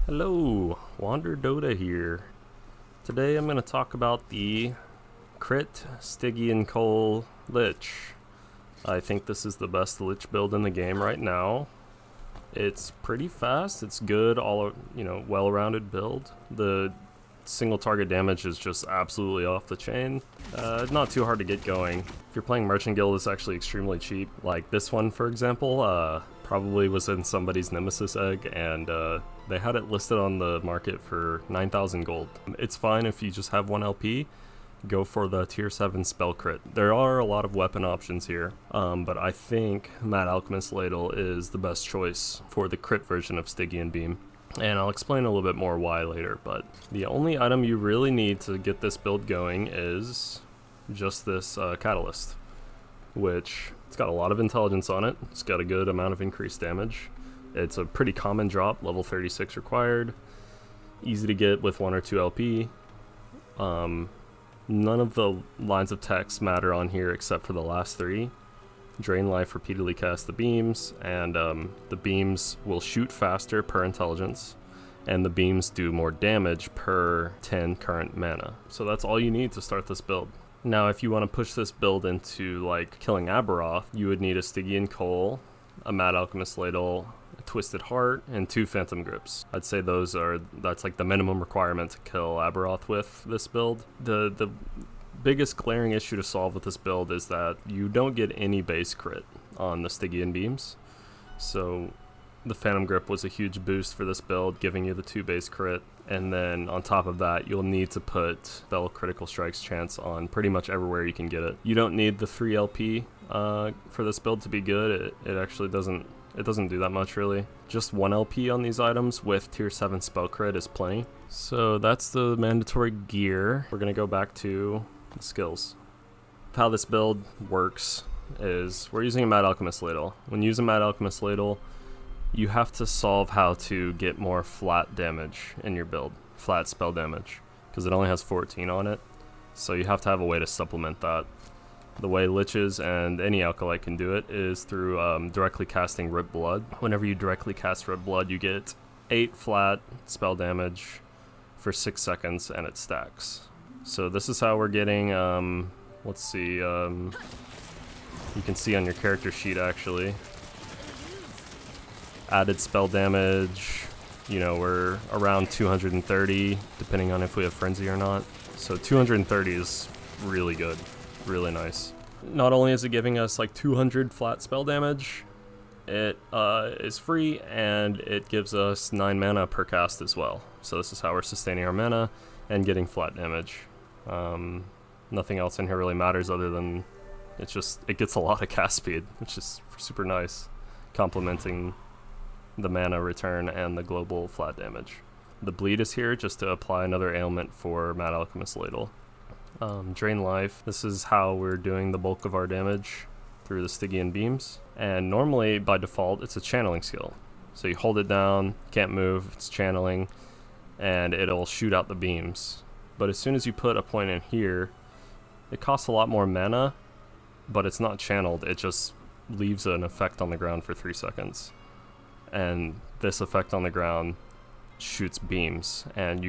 Hello, Wander Dota here. Today I'm going to talk about the crit Stygian Cole Lich. I think this is the best Lich build in the game right now. It's pretty fast, it's good, well-rounded build. The single target damage is just absolutely off the chain. Not too hard to get going. If you're playing Merchant Guild, it's actually extremely cheap. Like this one, for example, probably was in somebody's Nemesis egg, and they had it listed on the market for 9,000 gold. It's fine if you just have 1 LP. Go for the tier 7 spell crit. There are a lot of weapon options here, but I think Mad Alchemist Ladle is the best choice for the crit version of Stygian Beam. And I'll explain a little bit more why later, but the only item you really need to get this build going is just this Catalyst, which it's got a lot of intelligence on it. It's got a good amount of increased damage. It's a pretty common drop, level 36 required, easy to get with 1 or 2 LP. None of the lines of text matter on here except for the last 3. Drain life, repeatedly cast the beams, and the beams will shoot faster per intelligence, and the beams do more damage per 10 current mana. So that's all you need to start this build. Now if you want to push this build into like killing Aberroth, you would need a Stygian Cole, a Mad Alchemist Ladle, a Twisted Heart, and 2 Phantom Grips. I'd say that's like the minimum requirement to kill Aberroth with this build. The biggest glaring issue to solve with this build is that you don't get any base crit on the Stygian beams. So the Phantom Grip was a huge boost for this build, giving you the 2 base crit, and then on top of that you'll need to put spell critical strikes chance on pretty much everywhere you can get it. You don't need the 3 LP for this build to be good. It actually doesn't do that much really. Just 1 LP on these items with tier 7 spell crit is plenty. So that's the mandatory gear. We're gonna go back to the skills. How this build works is we're using a Mad Alchemist Ladle. When you use a Mad Alchemist Ladle, you have to solve how to get more flat damage in your build, flat spell damage, because it only has 14 on it. So you have to have a way to supplement that. The way Liches and any Alkalite can do it is through directly casting Rip Blood. Whenever you directly cast Rip Blood, you get 8 flat spell damage for 6 seconds, and it stacks. So this is how we're getting, let's see, you can see on your character sheet actually. Added spell damage, we're around 230, depending on if we have Frenzy or not. So 230 is really good, really nice. Not only is it giving us like 200 flat spell damage, it is free, and it gives us 9 mana per cast as well. So this is how we're sustaining our mana and getting flat damage. Nothing else in here really matters other than it gets a lot of cast speed, which is super nice, complementing the mana return and the global flat damage. The bleed is here just to apply another ailment for Mad Alchemist Ladle. Drain life, this is how we're doing the bulk of our damage through the Stygian beams, and normally by default it's a channeling skill. So you hold it down, can't move, it's channeling, and it'll shoot out the beams. But as soon as you put a point in here, it costs a lot more mana, but it's not channeled, it just leaves an effect on the ground for 3 seconds. And this effect on the ground shoots beams, and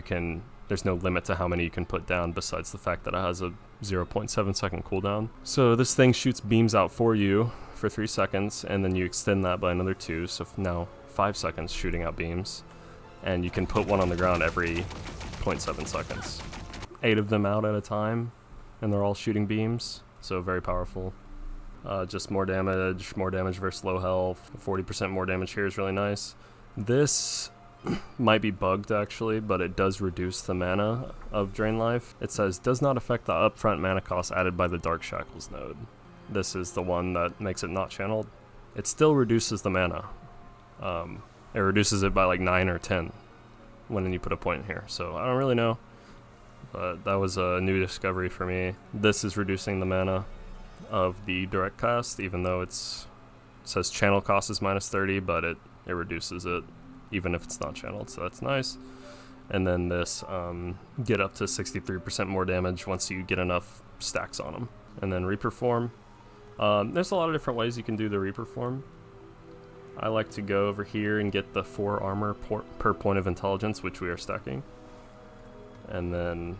there's no limit to how many you can put down besides the fact that it has a 0.7 second cooldown. So this thing shoots beams out for you for 3 seconds, and then you extend that by another 2, so now 5 seconds shooting out beams. And you can put one on the ground every 0.7 seconds. 8 of them out at a time, and they're all shooting beams, so very powerful. Just more damage versus low health. 40% more damage here is really nice. This might be bugged actually, but it does reduce the mana of Drain Life. It says, does not affect the upfront mana cost added by the Dark Shackles node. This is the one that makes it not channeled. It still reduces the mana. It reduces it by like 9 or 10 when you put a point in here, so I don't really know. But that was a new discovery for me. This is reducing the mana of the direct cast, even though it says channel cost is minus 30, but it reduces it even if it's not channeled, so that's nice. And then this get up to 63% more damage once you get enough stacks on them. And then Reaper Form. There's a lot of different ways you can do the Reaper Form. I like to go over here and get the 4 armor per point of intelligence, which we are stacking. And then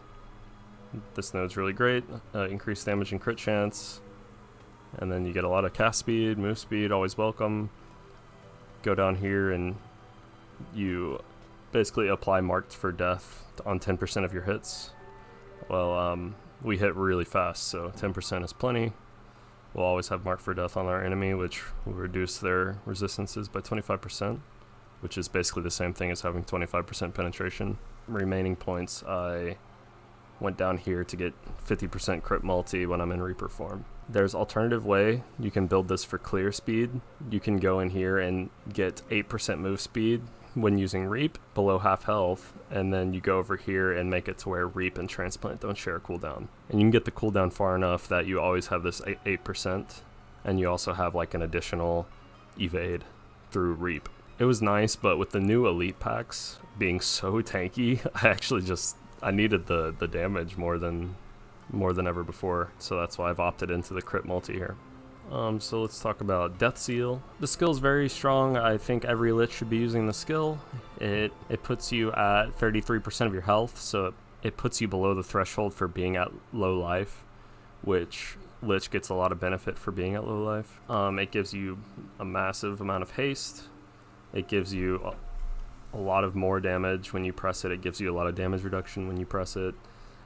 this node's really great, increased damage and crit chance. And then you get a lot of cast speed, move speed, always welcome. Go down here and you basically apply Marked for Death on 10% of your hits. Well, we hit really fast, so 10% is plenty. We'll always have Marked for Death on our enemy, which will reduce their resistances by 25%, which is basically the same thing as having 25% penetration. Remaining points, I went down here to get 50% crit multi when I'm in Reaper form. There's alternative way. You can build this for clear speed. You can go in here and get 8% move speed when using Reap below half health, and then you go over here and make it to where Reap and Transplant don't share a cooldown. And you can get the cooldown far enough that you always have this 8%, and you also have like an additional evade through Reap. It was nice, but with the new elite packs being so tanky, I needed the damage more than ever before, so that's why I've opted into the crit multi here. So let's talk about Death Seal. The skill's very strong. I think every Lich should be using the skill. It puts you at 33% of your health, so it puts you below the threshold for being at low life, which Lich gets a lot of benefit for being at low life. It gives you a massive amount of haste. It gives you a lot of more damage when you press it. It gives you a lot of damage reduction when you press it.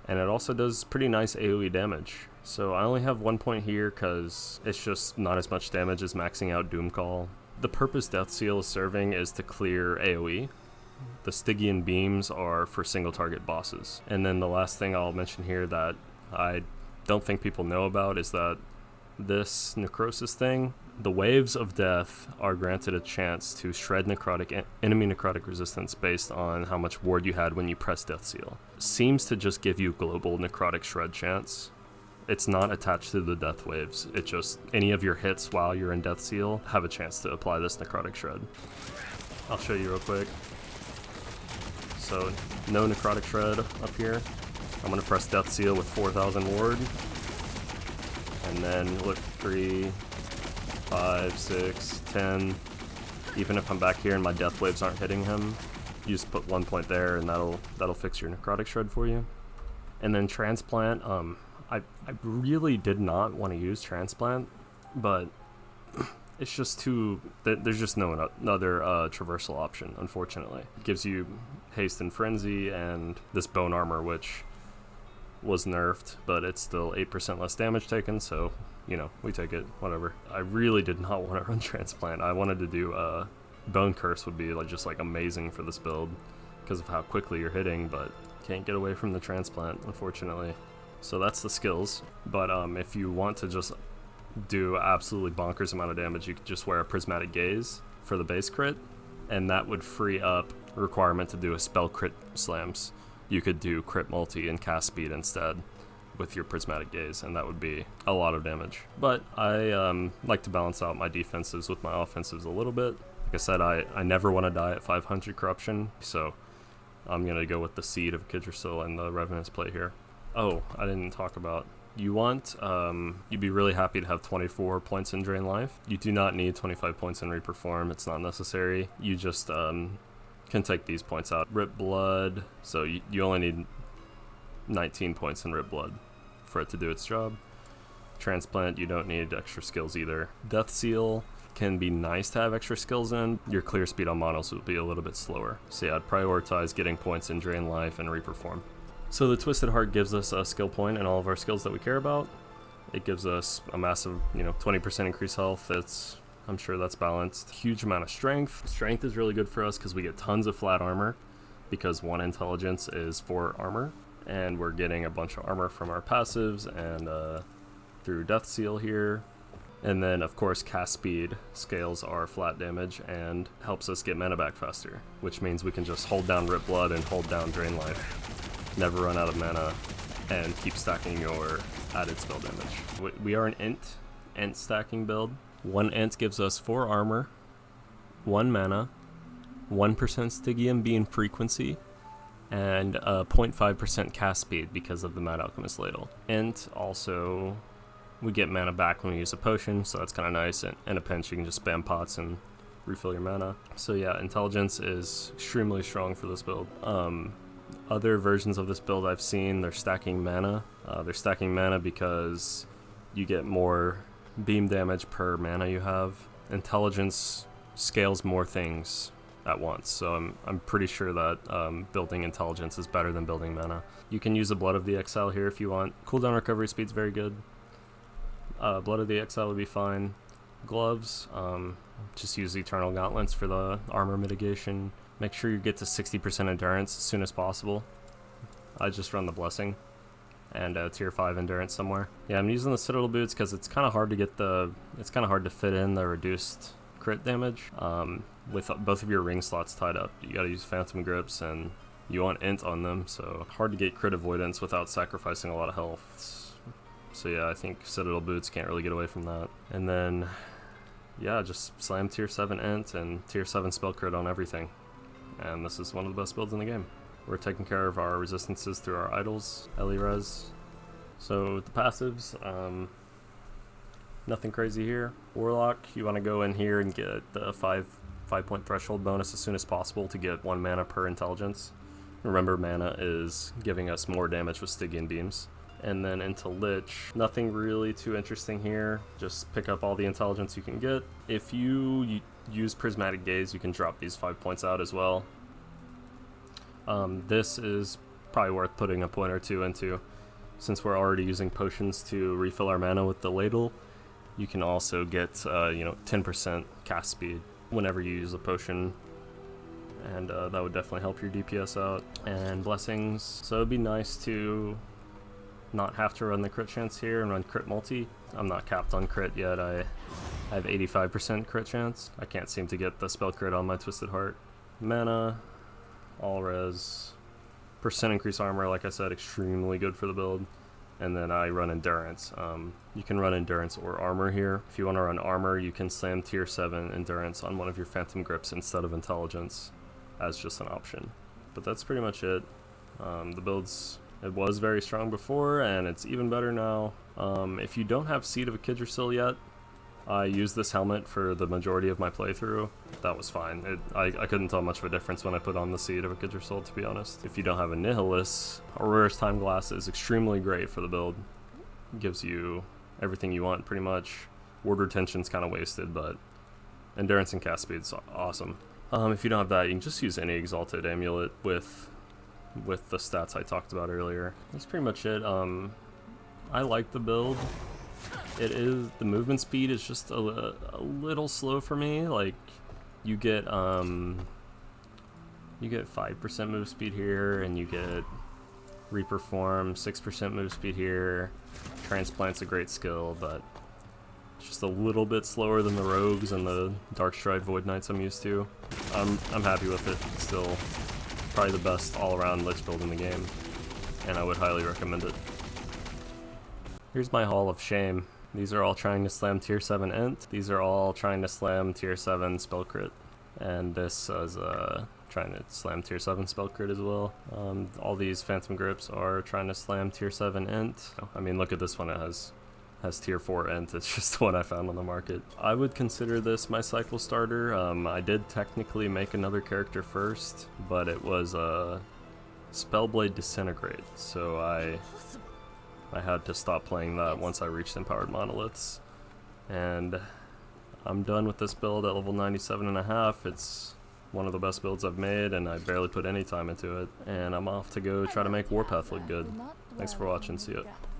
And it also does pretty nice AoE damage. So I only have 1 point here because it's just not as much damage as maxing out Doomcall. The purpose Death Seal is serving is to clear AoE. The Stygian beams are for single target bosses. And then the last thing I'll mention here that I don't think people know about is that this necrosis thing, the waves of death are granted a chance to shred enemy necrotic resistance based on how much ward you had when you press Death Seal. Seems to just give you global necrotic shred chance. It's not attached to the death waves. It just, any of your hits while you're in Death Seal have a chance to apply this necrotic shred. I'll show you real quick. So no necrotic shred up here. I'm gonna press Death Seal with 4,000 ward. And then look, 3, 5, 6, 10. Even if I'm back here and my death waves aren't hitting him, you just put 1 point there and that'll fix your necrotic shred for you. And then Transplant, I really did not want to use Transplant, but it's just there's just no other traversal option, unfortunately. It gives you haste and frenzy and this bone armor, which was nerfed, but it's still 8% less damage taken, so you know, we take it, whatever. I really did not want to run Transplant. I wanted to do Bone Curse would be just amazing for this build because of how quickly you're hitting, but can't get away from the Transplant, unfortunately. So that's the skills, but if you want to just do absolutely bonkers amount of damage, you could just wear a Prismatic Gaze for the base crit, and that would free up requirement to do a spell crit slams. You could do crit multi and cast speed instead with your Prismatic Gaze, and that would be a lot of damage. But I like to balance out my defenses with my offensives a little bit. Like I said, I never want to die at 500 corruption, so I'm going to go with the Seed of Kidrisil and the Revenant's play here. Oh, I didn't talk about, you'd be really happy to have 24 points in Drain Life. You do not need 25 points in Reperform, it's not necessary. You just can take these points out. Rip Blood, so you only need 19 points in Rip Blood for it to do its job. Transplant, you don't need extra skills either. Death Seal can be nice to have extra skills in. Your clear speed on monos will be a little bit slower. So yeah, I'd prioritize getting points in Drain Life and Reperform. So the Twisted Heart gives us a skill point in all of our skills that we care about. It gives us a massive, 20% increased health. I'm sure that's balanced. Huge amount of strength. Strength is really good for us because we get tons of flat armor because 1 intelligence is 4 armor. And we're getting a bunch of armor from our passives and through Death Seal here. And then, of course, cast speed scales our flat damage and helps us get mana back faster, which means we can just hold down Rip Blood and hold down Drain Life. Never run out of mana, and keep stacking your added spell damage. We are an int stacking build. 1 int gives us 4 armor, 1 mana, 1% Stygian beam frequency, and 0.5% cast speed because of the Mad Alchemist Ladle. Int also, we get mana back when we use a potion, so that's kind of nice, and in a pinch you can just spam pots and refill your mana. So yeah, intelligence is extremely strong for this build. Other versions of this build I've seen, they're stacking mana. They're stacking mana because you get more beam damage per mana you have. Intelligence scales more things at once, so I'm pretty sure that building intelligence is better than building mana. You can use the Blood of the Exile here if you want. Cooldown recovery speed's very good. Blood of the Exile would be fine. Gloves, just use Eternal Gauntlets for the armor mitigation. Make sure you get to 60% endurance as soon as possible. I just run the Blessing and tier 5 endurance somewhere. Yeah, I'm using the Citadel boots because it's kind of hard to get it's kind of hard to fit in the reduced crit damage with both of your ring slots tied up. You gotta use Phantom Grips and you want int on them, so hard to get crit avoidance without sacrificing a lot of health. So yeah, I think Citadel boots can't really get away from that. And then yeah, just slam tier 7 int and tier 7 spell crit on everything. And this is one of the best builds in the game. We're taking care of our resistances through our idols, Elirez. So the passives, nothing crazy here. Warlock, you want to go in here and get the 5-point threshold bonus as soon as possible to get 1 mana per intelligence. Remember, mana is giving us more damage with Stygian beams. And then into Lich, nothing really too interesting here. Just pick up all the intelligence you can get. If you use Prismatic Gaze, you can drop these 5 points out as well. This is probably worth putting a point or two into. Since we're already using potions to refill our mana with the ladle, you can also get 10% cast speed whenever you use a potion, and that would definitely help your DPS out. And blessings, so it'd be nice to not have to run the crit chance here and run crit multi. I'm not capped on crit yet. I have 85% crit chance. I can't seem to get the spell crit on my Twisted Heart. Mana, all res, percent increase armor, like I said, extremely good for the build. And then I run endurance. You can run endurance or armor here. If you want to run armor, you can slam tier 7 endurance on one of your Phantom Grips instead of intelligence as just an option. But that's pretty much it. The build's, it was very strong before, and it's even better now. If you don't have Seed of Echidrosil yet, I used this helmet for the majority of my playthrough. That was fine. I couldn't tell much of a difference when I put on the Seed of Echidrosil, to be honest. If you don't have a Nihilus, Aurora's Time Glass is extremely great for the build. It gives you everything you want, pretty much. Ward retention's kind of wasted, but endurance and cast speed's awesome. If you don't have that, you can just use any Exalted Amulet with the stats I talked about earlier. That's pretty much it. I like the build. It is, the movement speed is just a little slow for me. Like, you get 5% move speed here, and you get Reperform, 6% move speed here. Transplant's a great skill, but it's just a little bit slower than the rogues and the Darkstride Void Knights I'm used to. I'm happy with it. It's still probably the best all-around Lich build in the game, and I would highly recommend it. Here's my Hall of Shame. These are all trying to slam tier 7 int. These are all trying to slam tier 7 spell crit. And this is trying to slam tier 7 spell crit as well. All these Phantom Grips are trying to slam tier 7 int. I mean, look at this one, it has tier 4 int. It's just the one I found on the market. I would consider this my cycle starter. I did technically make another character first, but it was Spellblade Disintegrate, so I had to stop playing that once I reached Empowered Monoliths. And I'm done with this build at level 97.5. It's one of the best builds I've made, and I barely put any time into it. And I'm off to go try to make Warpath look good. Thanks for watching, see ya.